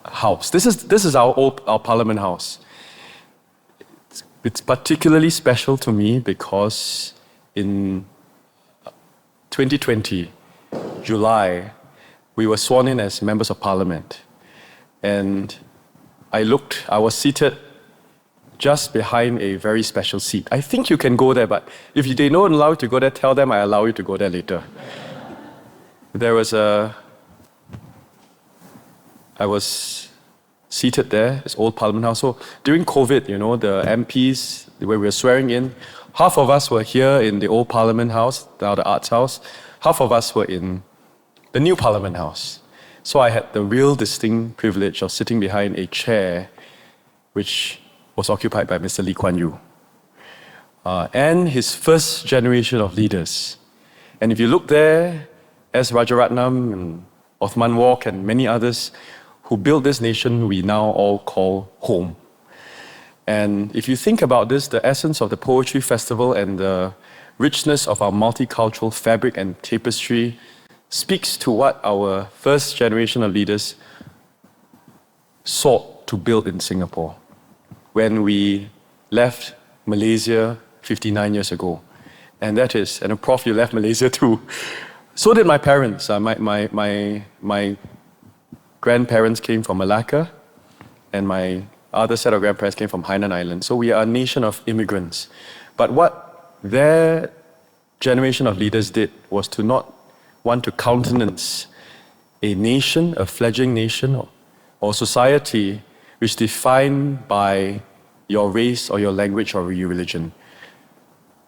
house. This is our Parliament house. It's particularly special to me because in 2020, July, we were sworn in as members of Parliament. And I was seated just behind a very special seat. I think you can go there, but if they don't allow you to go there, tell them I allow you to go there later. I was seated there, this old Parliament House. So during COVID, the MPs, where we were swearing in, half of us were here in the old Parliament House, now the Arts House. Half of us were in the new Parliament House. So I had the real distinct privilege of sitting behind a chair which was occupied by Mr. Lee Kuan Yew and his first generation of leaders. And if you look there, S. Rajaratnam and Othman Walk and many others who built this nation we now all call home. And if you think about this, the essence of the Poetry Festival and the richness of our multicultural fabric and tapestry speaks to what our first generation of leaders sought to build in Singapore when we left Malaysia 59 years ago. And that is, and Prof, you left Malaysia too. So did my parents. My grandparents came from Malacca, and my other set of grandparents came from Hainan Island. So we are a nation of immigrants. But what their generation of leaders did was to not want to countenance a nation, a fledgling nation, or society which is defined by your race or your language or your religion,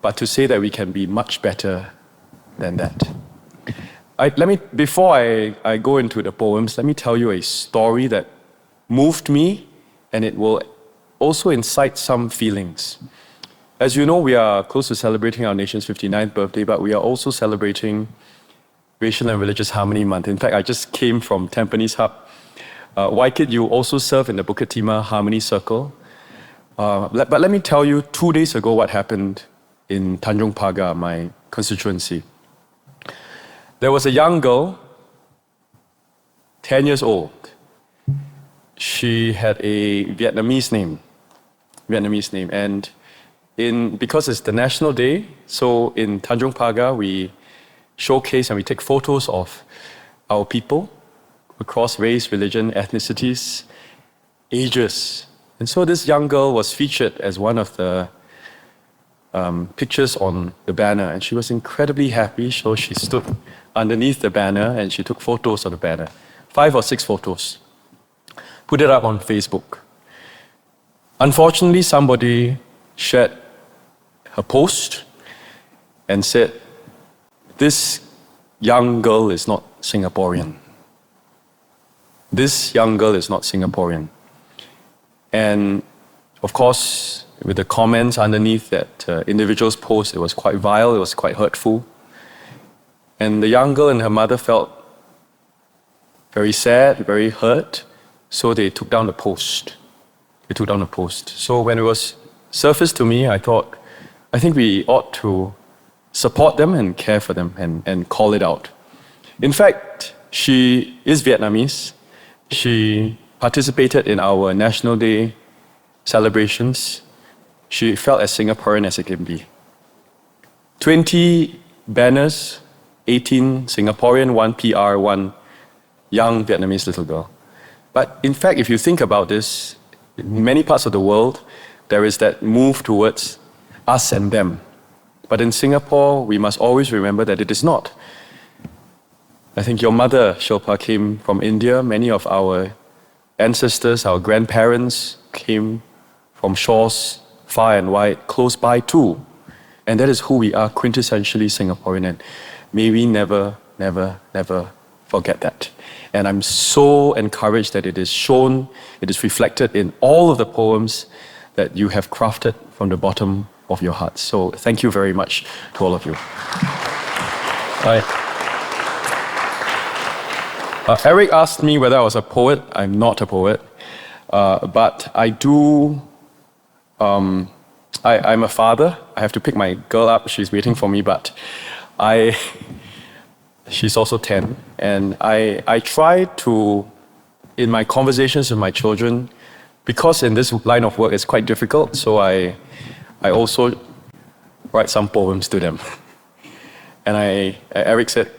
but to say that we can be much better than that. Before I go into the poems, let me tell you a story that moved me, and it will also incite some feelings. As you know, we are close to celebrating our nation's 59th birthday, but we are also celebrating Racial and Religious Harmony Month. In fact, I just came from Tampines Hub. Waikid, you also serve in the Bukit Timah Harmony Circle. But let me tell you 2 days ago what happened in Tanjong Pagar, my constituency. There was a young girl, 10 years old, she had a Vietnamese name, and because it's the National Day, so in Tanjung Pagar we showcase and we take photos of our people across race, religion, ethnicities, ages. And so this young girl was featured as one of the pictures on the banner, and she was incredibly happy. So she stood underneath the banner and she took photos of the banner, 5 or 6 photos, put it up on Facebook. Unfortunately, somebody shared her post and said, "This young girl is not Singaporean. This young girl is not Singaporean." And of course, with the comments underneath that individual's post, it was quite vile, it was quite hurtful. And the young girl and her mother felt very sad, very hurt, so they took down the post. So when it was surfaced to me, I thought, I think we ought to support them and care for them and call it out. In fact, she is Vietnamese. She participated in our National Day celebrations. She felt as Singaporean as it can be. 20 banners, 18 Singaporean, 1 PR, 1 young Vietnamese little girl. But in fact, if you think about this, in many parts of the world, there is that move towards us and them. But in Singapore, we must always remember that it is not. I think your mother, Shilpa, came from India. Many of our ancestors, our grandparents came from shores far and wide, close by too. And that is who we are, quintessentially Singaporean. And may we never, never, never forget that. And I'm so encouraged that it is shown, it is reflected in all of the poems that you have crafted from the bottom of your hearts. So thank you very much to all of you. Eric asked me whether I was a poet. I'm not a poet, but I do. I'm a father. I have to pick my girl up. She's waiting for me, but she's also 10, and I try to, in my conversations with my children, because in this line of work it's quite difficult, so I also write some poems to them. And Eric said,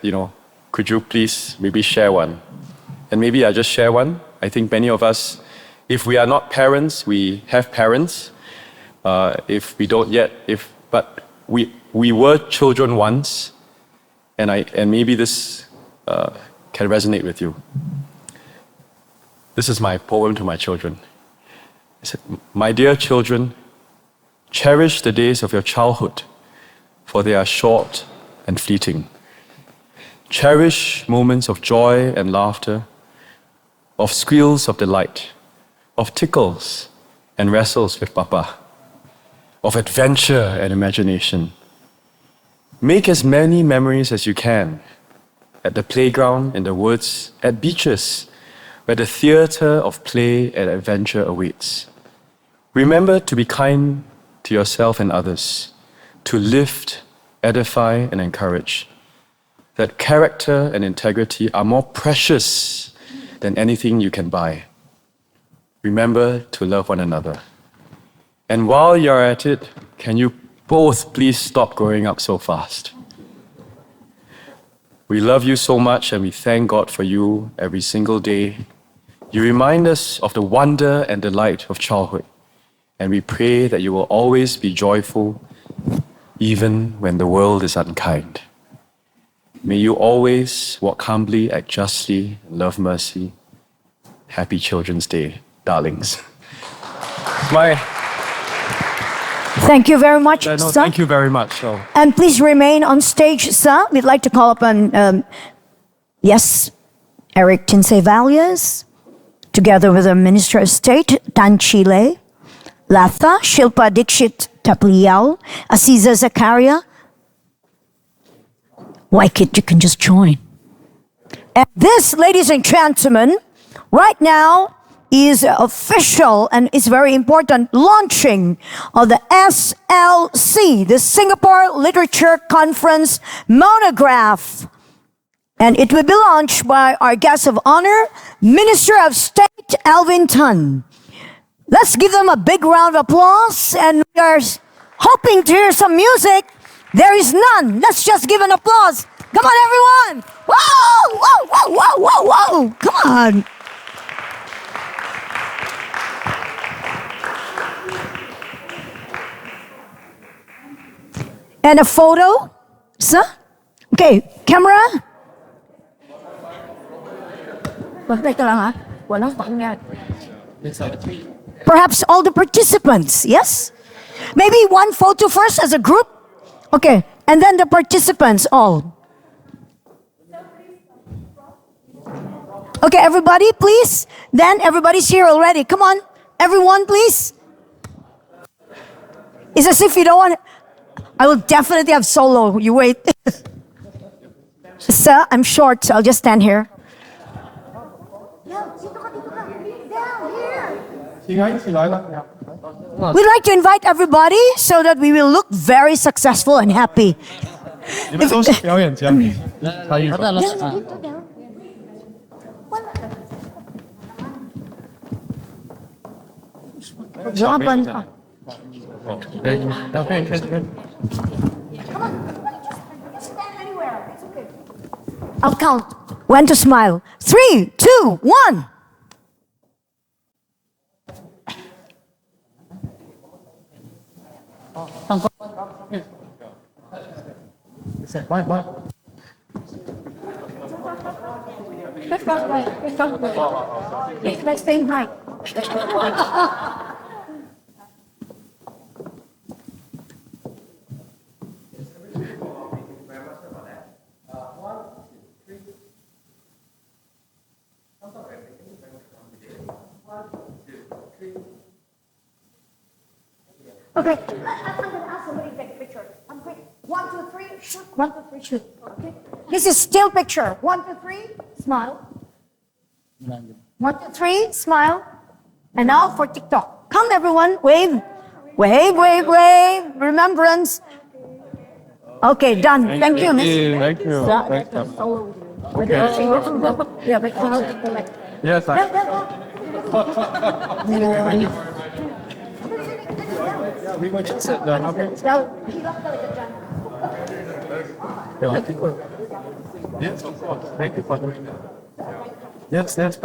could you please maybe share one? And maybe I just share one. I think many of us, if we are not parents, we have parents. If we don't yet, but we were children once, and maybe this can resonate with you. This is my poem to my children. It said, "My dear children, cherish the days of your childhood, for they are short and fleeting. Cherish moments of joy and laughter, of squeals of delight, of tickles and wrestles with Papa, of adventure and imagination. Make as many memories as you can at the playground, in the woods, at beaches, where the theater of play and adventure awaits. Remember to be kind to yourself and others, to lift, edify, and encourage. That character and integrity are more precious than anything you can buy. Remember to love one another. And while you're at it, can you both please stop growing up so fast? We love you so much and we thank God for you every single day. You remind us of the wonder and delight of childhood. And we pray that you will always be joyful, even when the world is unkind. May you always walk humbly, act justly, love mercy. Happy Children's Day, darlings." Thank you very much, sir. Thank you very much. And please remain on stage, sir. We'd like to call upon, Eric Tinsey-Valias, together with the Minister of State, Tan Chile, Latha, Shilpa Dikshit Tapliao, Aziza Zakaria. Why can't you can just join? And this, ladies and gentlemen, right now is official and is very important launching of the SLC, the Singapore Literature Conference monograph. And it will be launched by our guest of honor, Minister of State, Alvin Tun. Let's give them a big round of applause, and we are hoping to hear some music. There is none. Let's just give an applause. Come on, everyone. Whoa, whoa, whoa, whoa, whoa, whoa. Come on. And a photo, sir? Okay, camera. Perhaps all the participants, yes? Maybe one photo first as a group? Okay, and then the participants all. Okay, everybody, please. Then everybody's here already. Come on, everyone, please. It's as if you don't want... I will definitely have solo. You wait. Sir, I'm short, so I'll just stand here. We'd like to invite everybody so that we will look very successful and happy. I'll count. When to smile. 3, 2, 1. Let's stay right. Okay, I'm going to ask somebody to take a picture. I'm quick. 1, 2, 3, shoot. 1, 2, 3, shoot. Okay. This is still picture. 1, 2, 3, smile. 1, 2, 3, smile. And now for TikTok. Come everyone, wave. Wave, wave, wave. Remembrance. Okay, done. Thank you, miss. Thank you. Yes, we went to sit down. Yes, of course. Thank you for doing that. Yes, yes,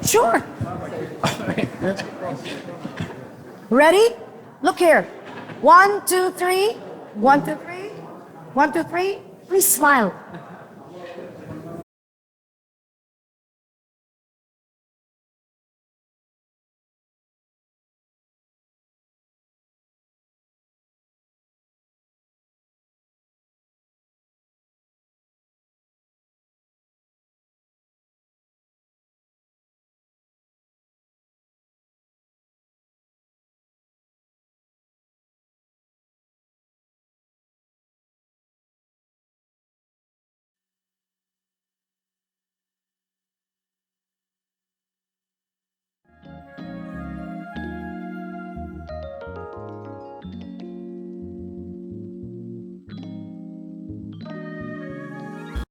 Sure. Ready? Look here. 1, 2, 3. 1, 2, 3. 1, 2, 3. Please smile.